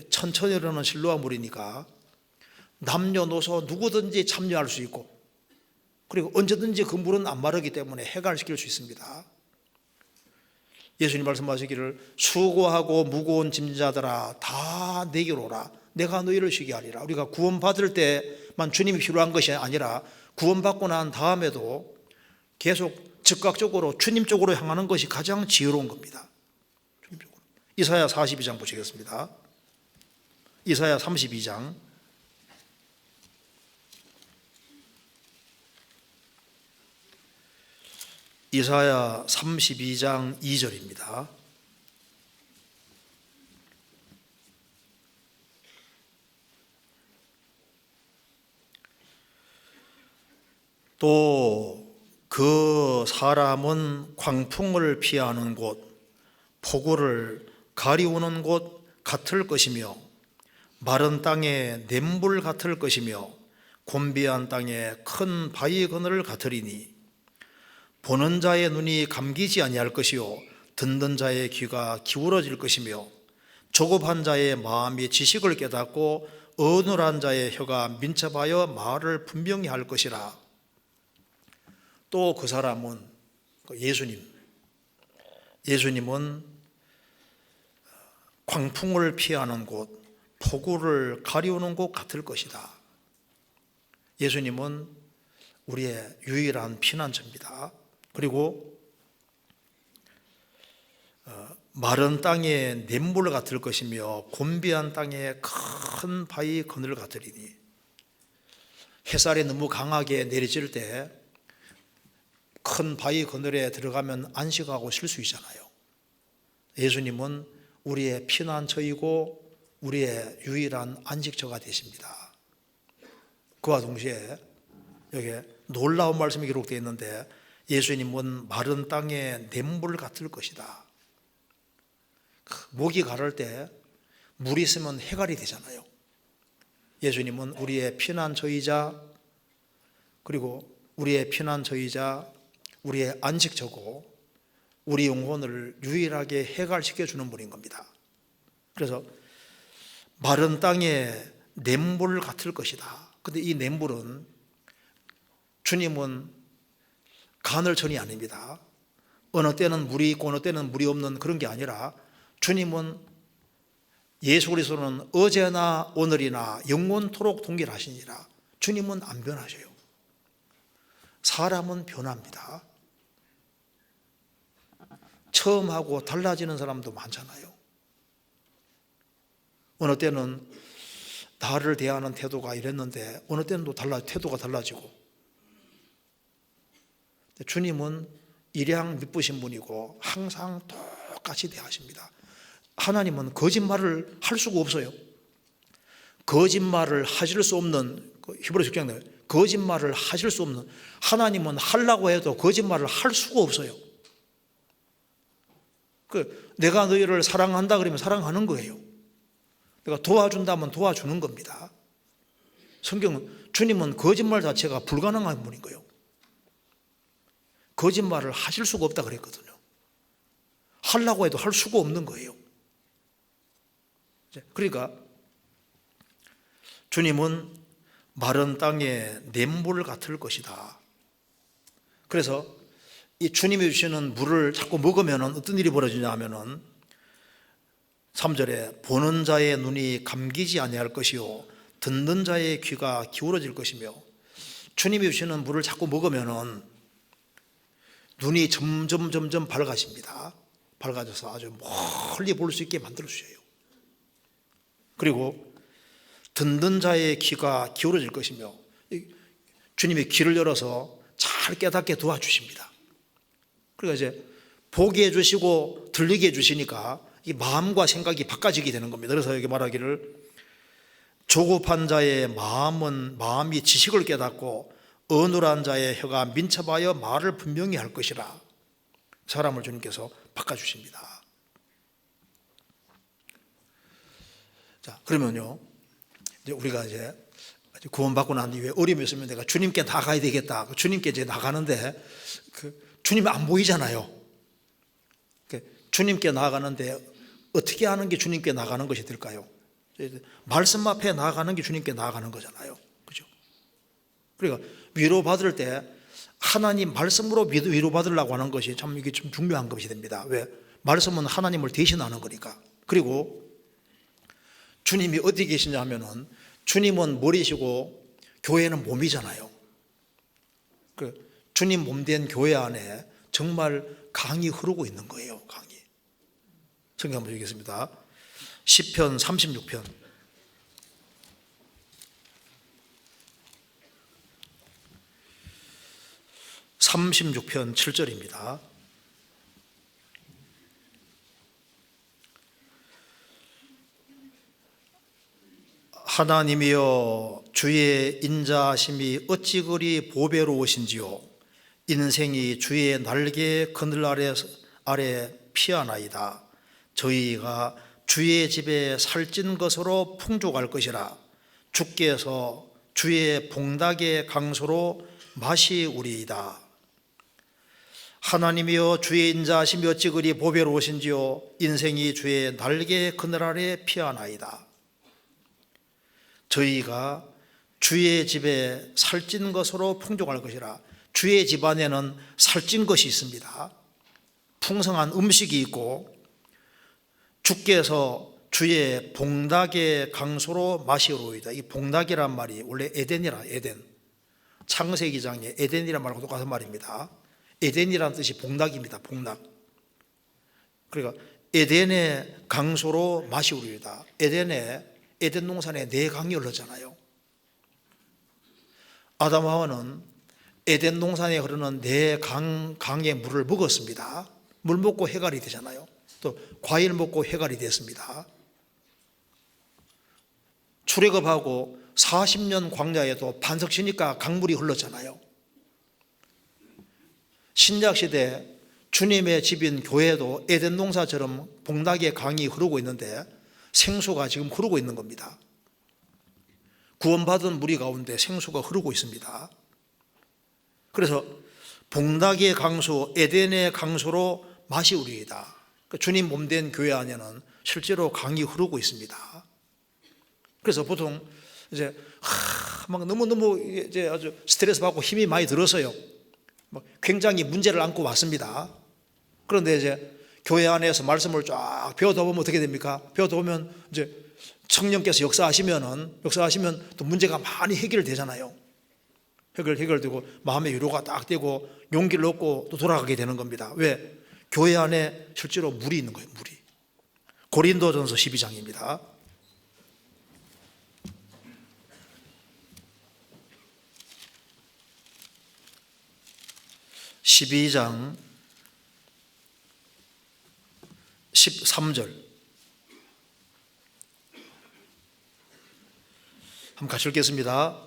천천히 흐르는 실로암 물이니까 남녀노소 누구든지 참여할 수 있고, 그리고 언제든지 그 물은 안 마르기 때문에 해갈시킬 수 있습니다. 예수님 말씀하시기를 수고하고 무거운 짐자들아 다 내게로 오라, 내가 너희를 쉬게 하리라. 우리가 구원받을 때만 주님이 필요한 것이 아니라 구원받고 난 다음에도 계속 즉각적으로 주님 쪽으로 향하는 것이 가장 지혜로운 겁니다. 주님 쪽으로. 이사야 42장 보시겠습니다. 이사야 32장 이사야 32장 2절입니다. 또 그 사람은 광풍을 피하는 곳, 폭우를 가리우는 곳 같을 것이며, 마른 땅에 냇물 같을 것이며, 곤비한 땅에 큰 바위 그늘 같으리니, 보는 자의 눈이 감기지 아니할 것이요 듣는 자의 귀가 기울어질 것이며, 조급한 자의 마음이 지식을 깨닫고 어눌한 자의 혀가 민첩하여 말을 분명히 할 것이라. 또 그 사람은 예수님은 광풍을 피하는 곳, 폭우를 가리우는 곳 같을 것이다. 예수님은 우리의 유일한 피난처입니다. 그리고 마른 땅에 냇물 같을 것이며 곤비한 땅에 큰 바위 그늘 같으리니, 햇살이 너무 강하게 내리칠 때 큰 바위 그늘에 들어가면 안식하고 쉴 수 있잖아요. 예수님은 우리의 피난처이고 우리의 유일한 안식처가 되십니다. 그와 동시에 여기 놀라운 말씀이 기록되어 있는데, 예수님은 마른 땅에 냇물 같을 것이다. 목이 가를 때 물이 있으면 해갈이 되잖아요. 예수님은 우리의 피난처이자, 그리고 우리의 피난처이자 우리의 안식처고, 우리 영혼을 유일하게 해갈시켜주는 분인 겁니다. 그래서 마른 땅에 냇물 같을 것이다. 근데 이 냇물은, 주님은 간헐천이 아닙니다. 어느 때는 물이 있고 어느 때는 물이 없는 그런 게 아니라, 주님은, 예수 그리스도는 어제나 오늘이나 영원토록 동일하시니라. 주님은 안 변하셔요. 사람은 변합니다. 처음하고 달라지는 사람도 많잖아요. 어느 때는 나를 대하는 태도가 이랬는데 어느 때는 또 태도가 달라지고, 주님은 일양 미쁘신 분이고 항상 똑같이 대하십니다. 하나님은 거짓말을 할 수가 없어요. 거짓말을 하실 수 없는, 히브리서 6장에 거짓말을 하실 수 없는, 하나님은 하려고 해도 거짓말을 할 수가 없어요. 내가 너희를 사랑한다 그러면 사랑하는 거예요. 내가 도와준다면 도와주는 겁니다. 성경은, 주님은 거짓말 자체가 불가능한 분인 거예요. 거짓말을 하실 수가 없다 그랬거든요. 하려고 해도 할 수가 없는 거예요. 그러니까 주님은 마른 땅에 냇물 같을 것이다. 그래서 이 주님이 주시는 물을 자꾸 먹으면 어떤 일이 벌어지냐 하면은 3절에 보는 자의 눈이 감기지 아니할 것이요 듣는 자의 귀가 기울어질 것이며, 주님이 주시는 물을 자꾸 먹으면은 눈이 점점 밝아집니다. 밝아져서 아주 멀리 볼 수 있게 만들어 주셔요. 그리고 듣는 자의 귀가 기울어질 것이며 주님이 귀를 열어서 잘 깨닫게 도와주십니다. 그러니까 이제 보게 해주시고 들리게 해주시니까 이 마음과 생각이 바꿔지게 되는 겁니다. 그래서 여기 말하기를 조급한 자의 마음이 지식을 깨닫고 어눌한 자의 혀가 민첩하여 말을 분명히 할 것이라. 사람을 주님께서 바꿔주십니다. 자, 그러면요, 이제 우리가 이제 구원받고 난 이후에 어려움이 있으면 내가 주님께 나가야 되겠다. 주님께 이제 나가는데 주님이 안 보이잖아요. 주님께 나가는데 어떻게 하는 게 주님께 나가는 것이 될까요? 말씀 앞에 나가는 게 주님께 나가는 거잖아요. 그죠? 그러니까 위로받을 때 하나님 말씀으로 위로받으려고 하는 것이 참 이게 좀 중요한 것이 됩니다. 왜? 말씀은 하나님을 대신하는 거니까. 그리고 주님이 어디 계시냐 하면은 주님은 머리시고 교회는 몸이잖아요. 주님 몸된 교회 안에 정말 강이 흐르고 있는 거예요. 강이. 성경 한번 읽겠습니다. 시편 36편 7절입니다. 하나님이여 주의 인자하심이 어찌 그리 보배로우신지요. 인생이 주의 날개 그늘 아래 피하나이다. 저희가 주의 집에 살찐 것으로 풍족할 것이라. 주께서 주의 봉닭의 강소로 마시우리이다. 하나님이여 주의 인자하심이 어찌 그리 보배로우신지요. 인생이 주의 날개 그늘 아래 피하나이다. 저희가 주의 집에 살찐 것으로 풍족할 것이라. 주의 집 안에는 살찐 것이 있습니다. 풍성한 음식이 있고 주께서 주의 봉닭의 강소로 마시오로이다. 이 봉닭이란 말이 원래 에덴이라. 에덴. 창세기 장에 에덴이란 말과 똑같은 말입니다. 에덴이라는 뜻이 봉닭입니다. 봉닭. 그러니까 에덴의 강소로 마시오로이다. 에덴 동산에 네 강이 흘렀잖아요. 아담 하와는 에덴 동산에 흐르는 네 강의 물을 먹었습니다. 물 먹고 해갈이 되잖아요. 또 과일 먹고 해갈이 됐습니다. 출애굽하고 40년 광야에도 반석시니까 강물이 흘렀잖아요. 신약시대 주님의 집인 교회도 에덴 동산처럼 봉닭의 강이 흐르고 있는데 생수가 지금 흐르고 있는 겁니다. 구원받은 무리 가운데 생수가 흐르고 있습니다. 그래서 봉닭의 강수, 에덴의 강수로 마시우리이다. 주님 몸된 교회 안에는 실제로 강이 흐르고 있습니다. 그래서 보통 이제 막 너무 이제 아주 스트레스 받고 힘이 많이 들어서요. 막 굉장히 문제를 안고 왔습니다. 그런데 이제 교회 안에서 말씀을 쫙 배우다 보면 어떻게 됩니까? 배우다 보면 이제 성령께서 역사하시면 또 문제가 많이 해결되잖아요. 해결되고 마음의 위로가 딱 되고 용기를 얻고 또 돌아가게 되는 겁니다. 왜? 교회 안에 실제로 물이 있는 거예요. 물이. 고린도전서 12장입니다. (12장) 13절 한번 같이 읽겠습니다.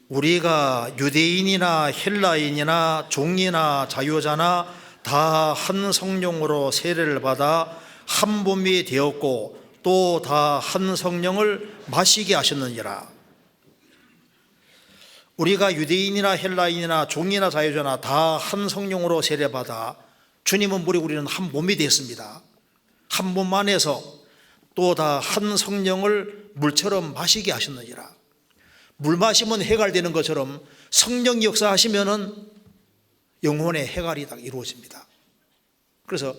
우리가 유대인이나 헬라인이나 종이나 자유자나 다 한 성령으로 세례를 받아 한 몸이 되었고 또 다 한 성령을 마시게 하셨느니라. 우리가 유대인이나 헬라인이나 종이나 자유자나 다 한 성령으로 세례받아 주님은 무리 우리는 한 몸이 되었습니다. 한 몸 안에서 또 다 한 성령을 물처럼 마시게 하셨느니라. 물 마시면 해갈되는 것처럼 성령 역사하시면은 영혼의 해갈이 딱 이루어집니다. 그래서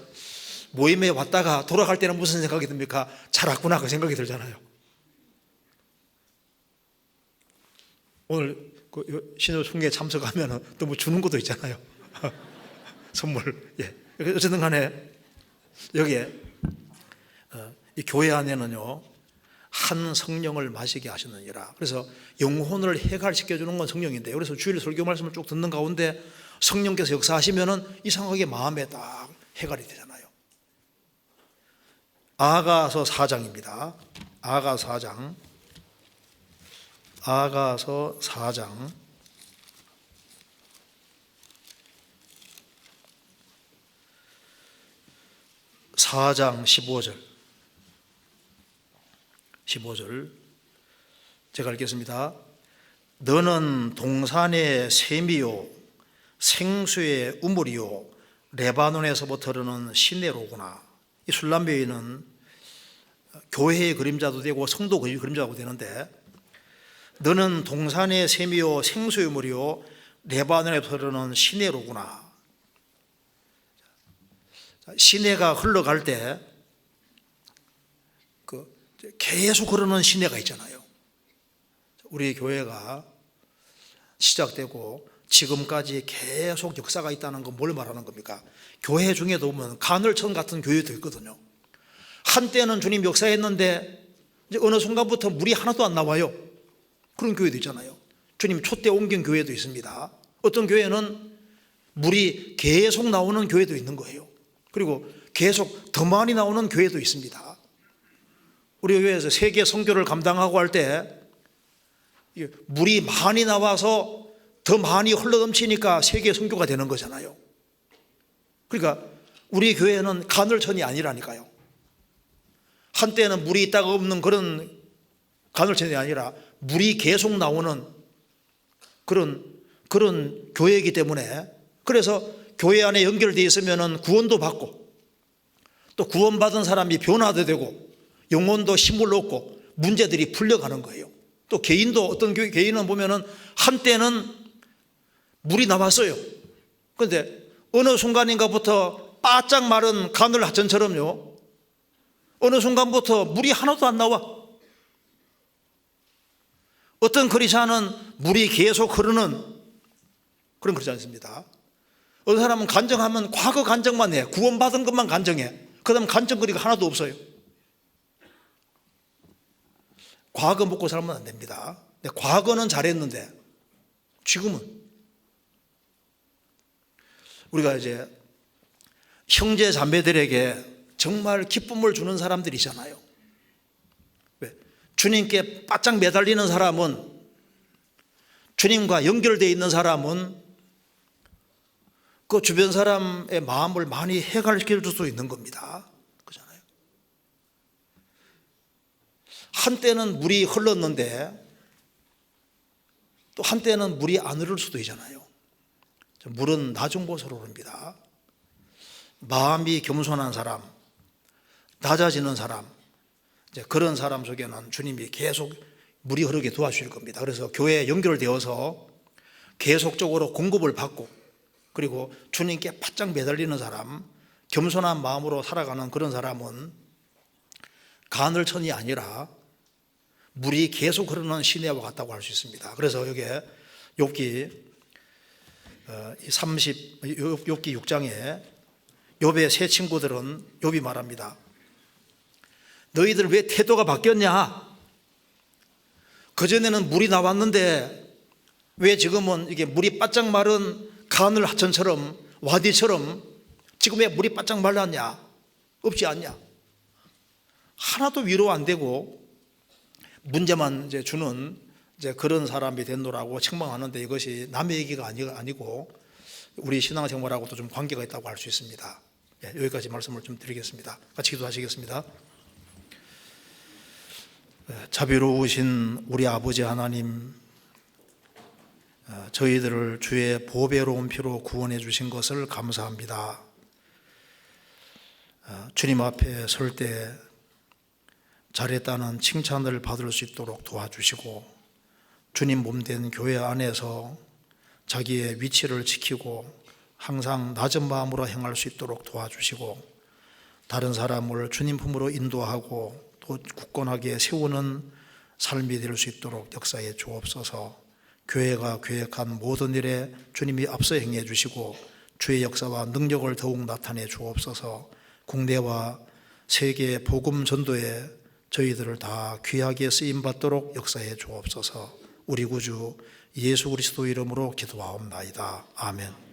모임에 왔다가 돌아갈 때는 무슨 생각이 듭니까? 잘 왔구나 그 생각이 들잖아요. 오늘 신호총회에 참석하면 또 뭐 주는 것도 있잖아요. 선물. 예. 어쨌든 간에 여기에 이 교회 안에는요 한 성령을 마시게 하셨느니라. 그래서 영혼을 해갈시켜 주는 건 성령인데, 그래서 주일 설교 말씀을 쭉 듣는 가운데 성령께서 역사하시면은 이상하게 마음에 딱 해갈이 되잖아요. 아가서 4장입니다. 아가서 4장. 아가서 4장 4장 15절 제가 읽겠습니다. 너는 동산의 샘이요 생수의 우물이요 레바논에서부터 흐르는 시내로구나. 이 술람배위는 교회의 그림자도 되고 성도 그림자도 되는데, 너는 동산의 샘이요 생수의 우물이요 레바논에서 흐르는 시내로구나. 시내가 흘러갈 때 계속 흐르는 시내가 있잖아요. 우리 교회가 시작되고 지금까지 계속 역사가 있다는 건 뭘 말하는 겁니까? 교회 중에도 보면 간헐천 같은 교회도 있거든요. 한때는 주님 역사했는데 이제 어느 순간부터 물이 하나도 안 나와요. 그런 교회도 있잖아요. 주님 촛대 옮긴 교회도 있습니다. 어떤 교회는 물이 계속 나오는 교회도 있는 거예요. 그리고 계속 더 많이 나오는 교회도 있습니다. 우리 교회에서 세계 선교를 감당하고 할 때 물이 많이 나와서 더 많이 흘러넘치니까 세계 선교가 되는 거잖아요. 그러니까 우리 교회는 간헐천이 아니라니까요. 한때는 물이 있다가 없는 그런 간헐천이 아니라 물이 계속 나오는 그런 교회이기 때문에, 그래서 교회 안에 연결되어 있으면 구원도 받고 또 구원받은 사람이 변화도 되고 영혼도 힘을 얻고 문제들이 풀려가는 거예요. 또 개인도, 어떤 개인은 보면은 한때는 물이 나왔어요. 그런데 어느 순간인가부터 바짝 마른 가늘 하천처럼요, 어느 순간부터 물이 하나도 안 나와. 어떤 크리스찬은 물이 계속 흐르는 그런 크리스찬이 있습니다. 어떤 사람은 간증하면 과거 간증만 해. 구원받은 것만 간증해. 그 다음 간증거리가 하나도 없어요. 과거 먹고 살면 안 됩니다. 근데 과거는 잘했는데 지금은 우리가 이제 형제 자매들에게 정말 기쁨을 주는 사람들이잖아요. 왜? 주님께 바짝 매달리는 사람은, 주님과 연결되어 있는 사람은 그 주변 사람의 마음을 많이 해갈시켜 줄 수 있는 겁니다. 그렇잖아요. 한때는 물이 흘렀는데 또 한때는 물이 안 흐를 수도 있잖아요. 물은 나중 곳으로 흐릅니다. 마음이 겸손한 사람, 낮아지는 사람, 이제 그런 사람 속에는 주님이 계속 물이 흐르게 도와주실 겁니다. 그래서 교회에 연결되어서 계속적으로 공급을 받고, 그리고 주님께 바짝 매달리는 사람, 겸손한 마음으로 살아가는 그런 사람은 간헐천이 아니라 물이 계속 흐르는 시내와 같다고 할 수 있습니다. 그래서 여기에 욥기 6장에 욥의 세 친구들은 욥이 말합니다. 너희들 왜 태도가 바뀌었냐? 그전에는 물이 나왔는데 왜 지금은 이게 물이 바짝 마른 가늘 하천처럼, 와디처럼 지금 왜 물이 바짝 말랐냐? 없지 않냐? 하나도 위로 안 되고 문제만 이제 주는 이제 그런 사람이 됐노라고 책망하는데, 이것이 남의 얘기가 아니고 우리 신앙생활하고도 좀 관계가 있다고 할 수 있습니다. 여기까지 말씀을 좀 드리겠습니다. 같이 기도하시겠습니다. 자비로우신 우리 아버지 하나님, 저희들을 주의 보배로운 피로 구원해 주신 것을 감사합니다. 주님 앞에 설 때 잘했다는 칭찬을 받을 수 있도록 도와주시고, 주님 몸된 교회 안에서 자기의 위치를 지키고 항상 낮은 마음으로 행할 수 있도록 도와주시고, 다른 사람을 주님 품으로 인도하고 또 굳건하게 세우는 삶이 될 수 있도록 역사해 주옵소서. 교회가 계획한 모든 일에 주님이 앞서 행해 주시고 주의 역사와 능력을 더욱 나타내 주옵소서. 국내와 세계 복음 전도에 저희들을 다 귀하게 쓰임받도록 역사해 주옵소서. 우리 구주 예수 그리스도 이름으로 기도하옵나이다. 아멘.